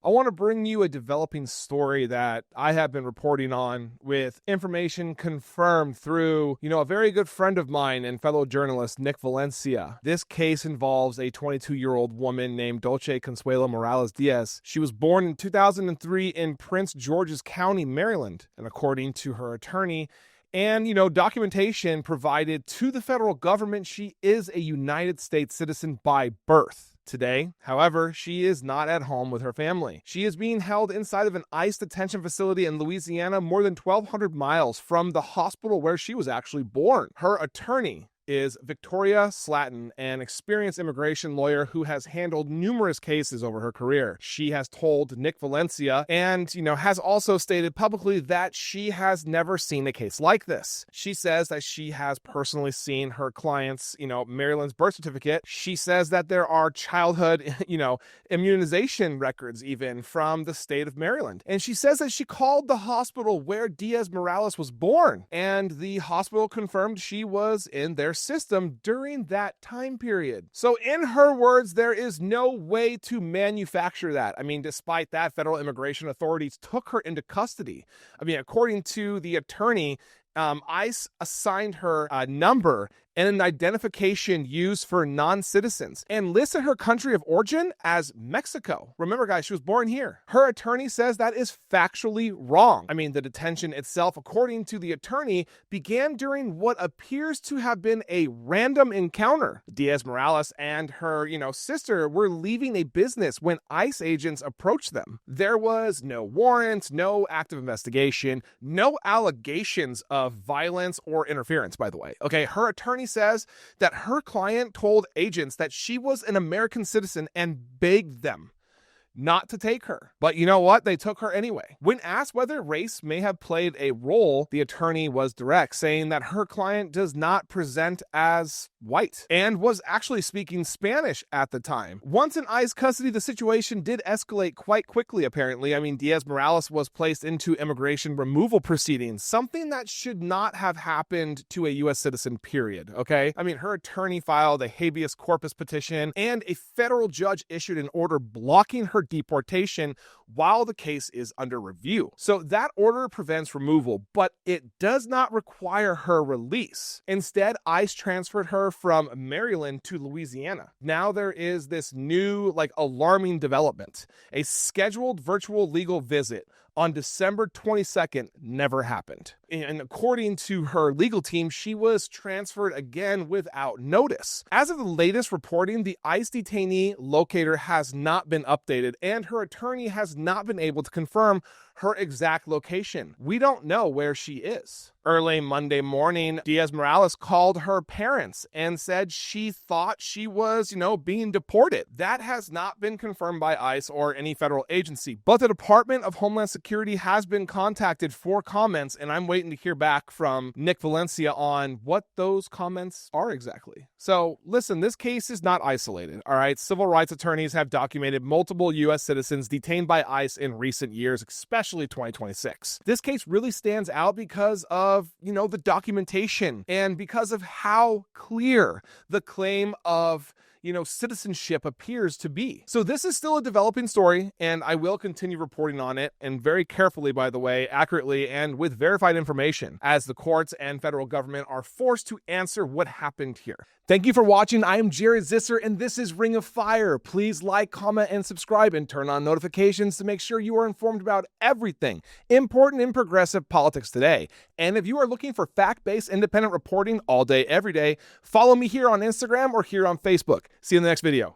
I want to bring you a developing story that I have been reporting on with information confirmed through, a very good friend of mine and fellow journalist, Nick Valencia. This case involves a 22-year-old woman named Dolce Consuelo Morales Diaz. She was born in 2003 in Prince George's County, Maryland, and according to her attorney, and, documentation provided to the federal government, she is a United States citizen by birth. Today, however, she is not at home with her family. She is being held inside of an ICE detention facility in Louisiana, more than 1,200 miles from the hospital where she was actually born. Her attorney is Victoria Slatton, an experienced immigration lawyer who has handled numerous cases over her career. She has told Nick Valencia and, has also stated publicly that she has never seen a case like this. She says that she has personally seen her client's, Maryland's birth certificate. She says that there are childhood, immunization records even from the state of Maryland. And she says that she called the hospital where Diaz Morales was born, and the hospital confirmed she was in their system during that time period. So in her words, there is no way to manufacture that. Despite that, federal immigration authorities took her into custody. According to the attorney, ICE assigned her a number and an identification used for non-citizens and listed her country of origin as Mexico. Remember, guys, she was born here. Her attorney says that is factually wrong. The detention itself, according to the attorney, began during what appears to have been a random encounter. Diaz Morales and her, sister were leaving a business when ICE agents approached them. There was no warrant, no active investigation, no allegations of violence or interference, by the way. Okay, her attorney says that her client told agents that she was an American citizen and begged them not to take her. But you know what? They took her anyway. When asked whether race may have played a role, the attorney was direct, saying that her client does not present as white and was actually speaking Spanish at the time. Once in ICE custody, the situation did escalate quite quickly, apparently. Diaz Morales was placed into immigration removal proceedings, something that should not have happened to a U.S. citizen, period, okay? Her attorney filed a habeas corpus petition, and a federal judge issued an order blocking her deportation while the case is under review. So that order prevents removal, but it does not require her release. Instead, ICE transferred her from Maryland to Louisiana. Now there is this new, alarming development. A scheduled virtual legal visit on December 22nd never happened. And according to her legal team, she was transferred again without notice. As of the latest reporting, the ICE detainee locator has not been updated, and her attorney has not been able to confirm her exact location. We don't know where she is. Early Monday morning, Diaz Morales called her parents and said she thought she was, being deported. That has not been confirmed by ICE or any federal agency, but the Department of Homeland Security has been contacted for comments, and I'm waiting to hear back from Nick Valencia on what those comments are exactly. So listen, this case is not isolated, all right? Civil rights attorneys have documented multiple U.S. citizens detained by ICE in recent years, especially 2026. This case really stands out because of, the documentation and because of how clear the claim of citizenship appears to be. So this is still a developing story, and I will continue reporting on it, and very carefully, by the way, accurately and with verified information, as the courts and federal government are forced to answer what happened here. Thank you for watching. I am Jared Zisser, and this is Ring of Fire. Please like, comment, and subscribe, and turn on notifications to make sure you are informed about everything important in progressive politics today. And if you are looking for fact-based independent reporting all day, every day, follow me here on Instagram or here on Facebook. See you in the next video.